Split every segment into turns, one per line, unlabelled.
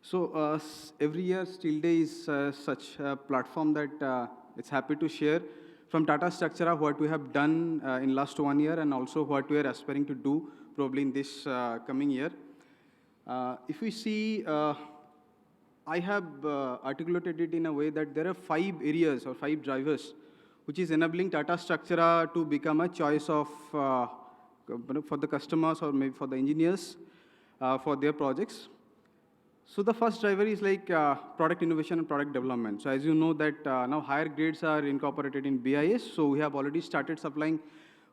So every year, Steel Day is such a platform that it's happy to share from Tata Structura what we have done in last 1 year and also what we are aspiring to do probably in this coming year. If we see, I have articulated it in a way that there are 5 areas or 5 drivers which is enabling Tata Structura to become a choice of for the customers or maybe for the engineers for their projects. So the first driver is like product innovation and product development. So as you know that now higher grades are incorporated in BIS. So we have already started supplying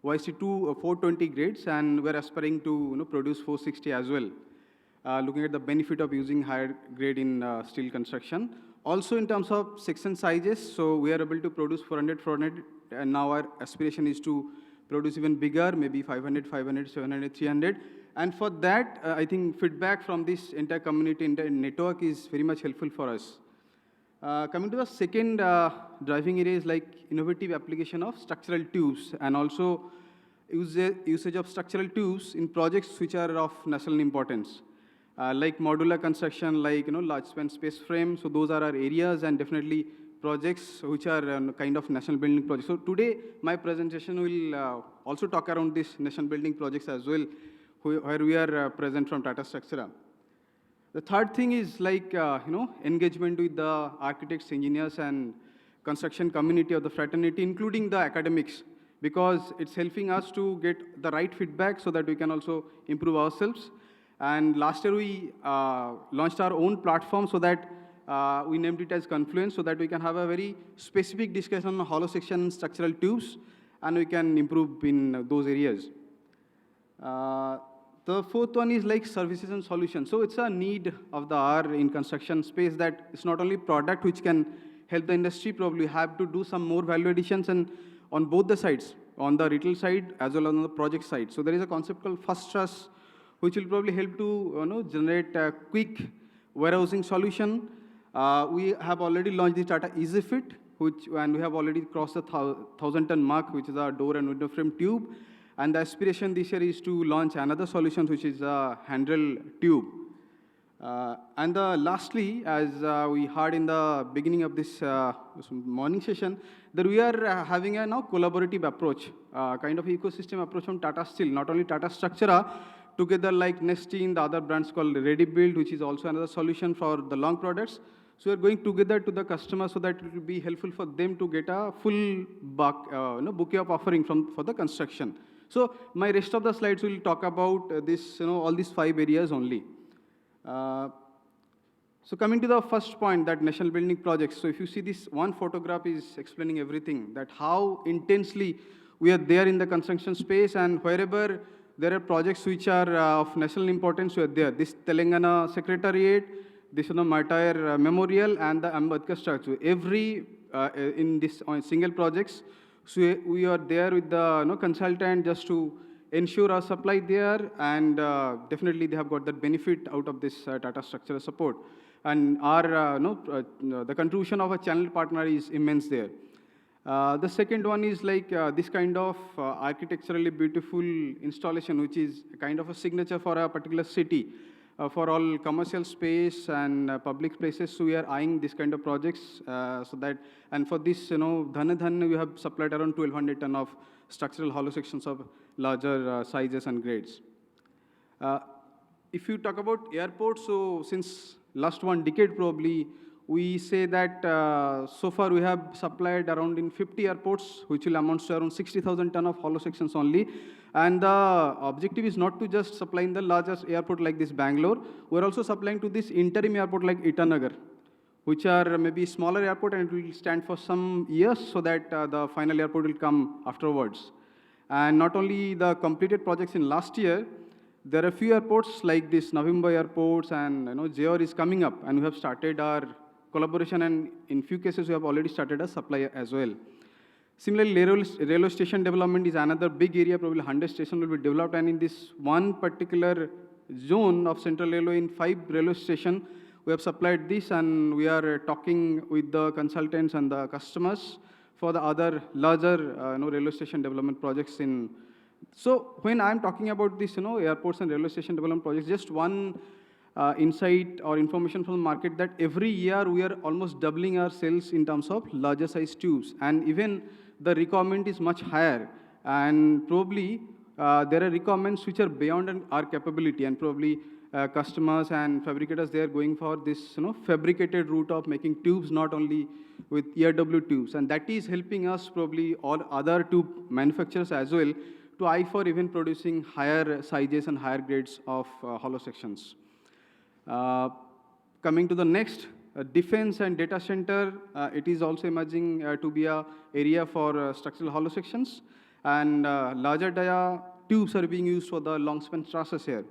YC2 420 grades, and we're aspiring to produce 460 as well. Looking at the benefit of using higher grade in steel construction. Also in terms of section sizes, so we are able to produce 400, 400, and now our aspiration is to produce even bigger, maybe 500, 500, 700, 300. And for that, I think feedback from this entire community, entire network is very much helpful for us. Coming to the second driving area is like innovative application of structural tubes and also usage of structural tubes in projects which are of national importance. Like modular construction, like large span space frame. So those are our areas and definitely projects which are kind of national building projects. So today my presentation will also talk around this national building projects as well, where we are present from Tata Structura. The third thing is like engagement with the architects, engineers, and construction community of the fraternity, including the academics, because it's helping us to get the right feedback so that we can also improve ourselves. And last year we launched our own platform so that we named it as Confluence, so that we can have a very specific discussion on hollow section and structural tubes, and we can improve in those areas. The fourth one is like services and solutions. So it's a need of the hour in construction space that it's not only product which can help the industry, probably have to do some more value additions and on both the sides, on the retail side as well as on the project side. So there is a concept called first trust, which will probably help to generate a quick warehousing solution. We have already launched the Tata EasyFit, and we have already crossed the 1,000-ton mark, which is our door and window frame tube. And the aspiration this year is to launch another solution, which is a handrail tube. And lastly, as we heard in the beginning of this morning session, that we are having a now collaborative approach, kind of ecosystem approach from Tata Steel, not only Tata Structura, together like Nestin, the other brands called Ready Build, which is also another solution for the long products. So we are going together to the customer so that it will be helpful for them to get a full bouquet of offering for the construction. So my rest of the slides will talk about this, all these 5 areas only. So coming to the first point, that national building projects. So if you see this one photograph is explaining everything, that how intensely we are there in the construction space, and wherever there are projects which are of national importance, we are there. This Telangana Secretariat, this Martyr Memorial, and the Ambedkar statue. Every in this single projects, so we are there with the consultant just to ensure our supply there, and definitely they have got that benefit out of this Tata Structura support. And our the contribution of a channel partner is immense there. The second one is like this kind of architecturally beautiful installation, which is kind of a signature for a particular city. For all commercial space and public places, so we are eyeing this kind of projects so that, and for this, Dhan, we have supplied around 1,200 ton of structural hollow sections of larger sizes and grades. If you talk about airports, so since last 1 decade probably, we say that so far we have supplied around in 50 airports, which will amount to around 60,000 ton of hollow sections only. And the objective is not to just supply in the largest airport like this Bangalore. We're also supplying to this interim airport like Itanagar, which are maybe smaller airport, and it will stand for some years so that the final airport will come afterwards. And not only the completed projects in last year, there are a few airports like this Navi airports, and JR is coming up, and we have started our collaboration, and in few cases we have already started a supply as well. Similarly, railway station development is another big area. Probably 100 stations will be developed, and in this one particular zone of Central Railway, in 5 railway stations, we have supplied this, and we are talking with the consultants and the customers for the other larger railway station development projects in. So when I'm talking about this, airports and railway station development projects, just one insight or information from the market that every year we are almost doubling our sales in terms of larger size tubes, and even the requirement is much higher, and probably there are requirements which are beyond our capability, and probably customers and fabricators, they are going for this fabricated route of making tubes, not only with ERW tubes, and that is helping us, probably all other tube manufacturers as well, to eye for even producing higher sizes and higher grades of hollow sections. Uh, Coming to the next, defense and data center, it is also emerging to be a area for structural hollow sections, and larger dia tubes are being used for the long span trusses here.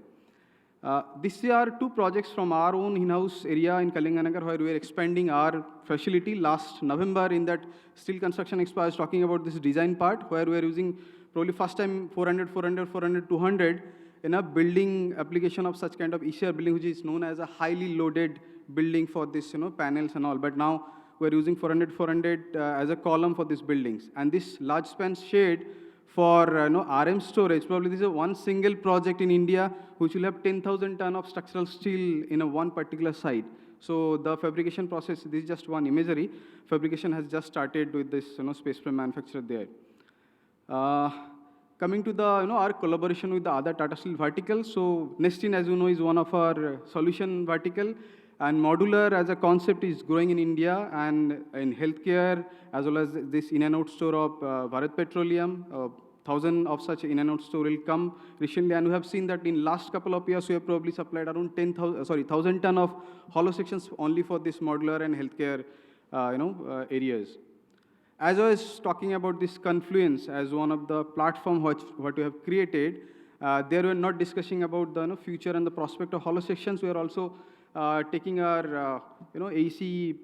These are two projects from our own in-house area in Kalinganagar, where we are expanding our facility. Last November, in that Steel Construction Expo, I was talking about this design part, where we are using probably first time 400, 400, 400, 200 in a building application of such kind of ECR building, which is known as a highly loaded building for this, panels and all. But now we're using 400, 400 as a column for these buildings. And this large span shade for RM storage, probably this is one single project in India which will have 10,000 ton of structural steel in a one particular site. So the fabrication process, this is just one imagery. Fabrication has just started with this space frame manufacturer there. Coming to the our collaboration with the other Tata Steel verticals. So Nestin, as you know, is one of our solution vertical, and modular as a concept is growing in India and in healthcare, as well as this in and out store of Bharat Petroleum. 1,000 of such in and out store will come recently, and we have seen that in last couple of years we have probably supplied around 1,000 ton of hollow sections only for this modular and healthcare areas. As I was talking about this Confluence as one of the platform what we have created, there we are not discussing about the future and the prospect of hollow sections. We are also taking our AC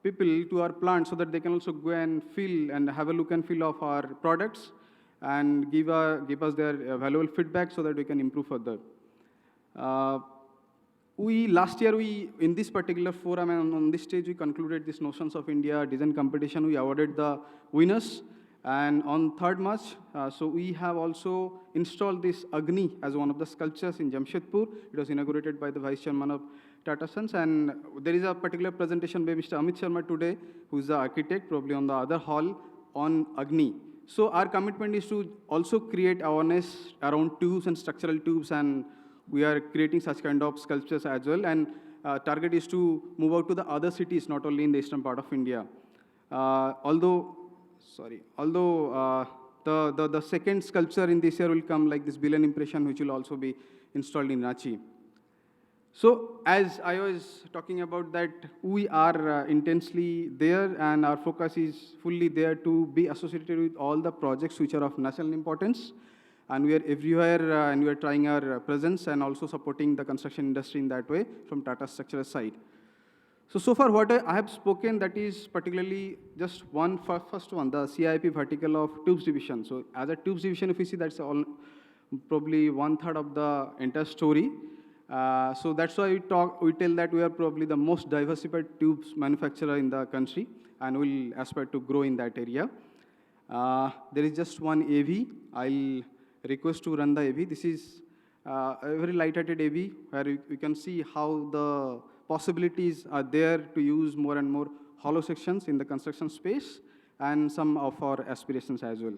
people to our plant so that they can also go and feel and have a look and feel of our products and give us their valuable feedback so that we can improve further. Last year, in this particular forum and on this stage, we concluded this Notions of India design competition. We awarded the winners. And on 3rd March, so we have also installed this Agni as one of the sculptures in Jamshedpur. It was inaugurated by the Vice Chairman of Tata Sons. And there is a particular presentation by Mr. Amit Sharma today, who is the architect, probably on the other hall, on Agni. So our commitment is to also create awareness around tubes and structural tubes, and we are creating such kind of sculptures as well. And target is to move out to the other cities, not only in the eastern part of India. Although the second sculpture in this year will come like this billion impression, which will also be installed in Ranchi. So as I was talking about that, we are intensely there, and our focus is fully there to be associated with all the projects which are of national importance. And we are everywhere, and we are trying our presence and also supporting the construction industry in that way from Tata Structura side. So far what I have spoken, that is particularly just first one, the CIP vertical of tubes division. So as a tubes division, if you see, that's probably 1/3 of the entire story. So that's why we tell that we are probably the most diversified tubes manufacturer in the country, and we'll aspire to grow in that area. There is just one AV. I'll request to run the AV. This is a very light-hearted AV, where you can see how the possibilities are there to use more and more hollow sections in the construction space, and some of our aspirations as well.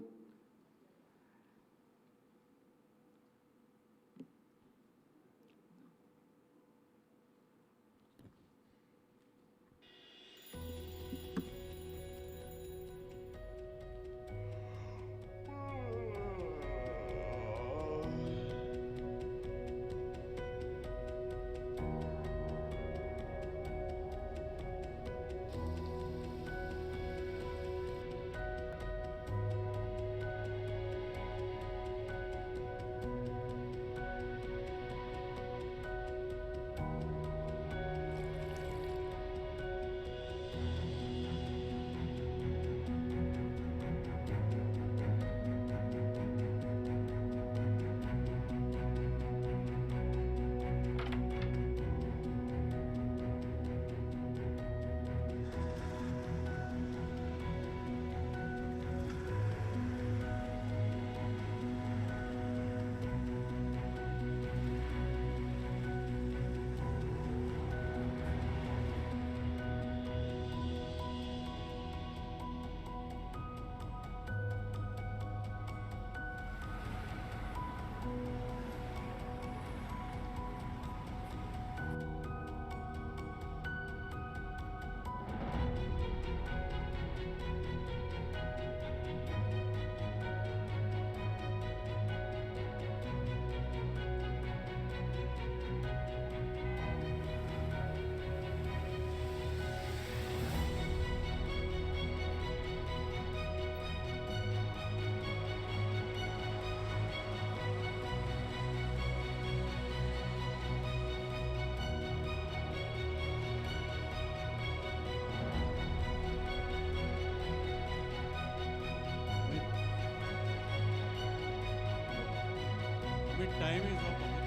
Amit, time is up, Amit.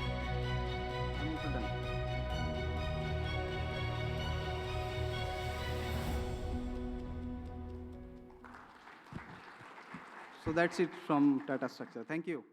I'm also done. So that's it from Tata Structure. Thank you.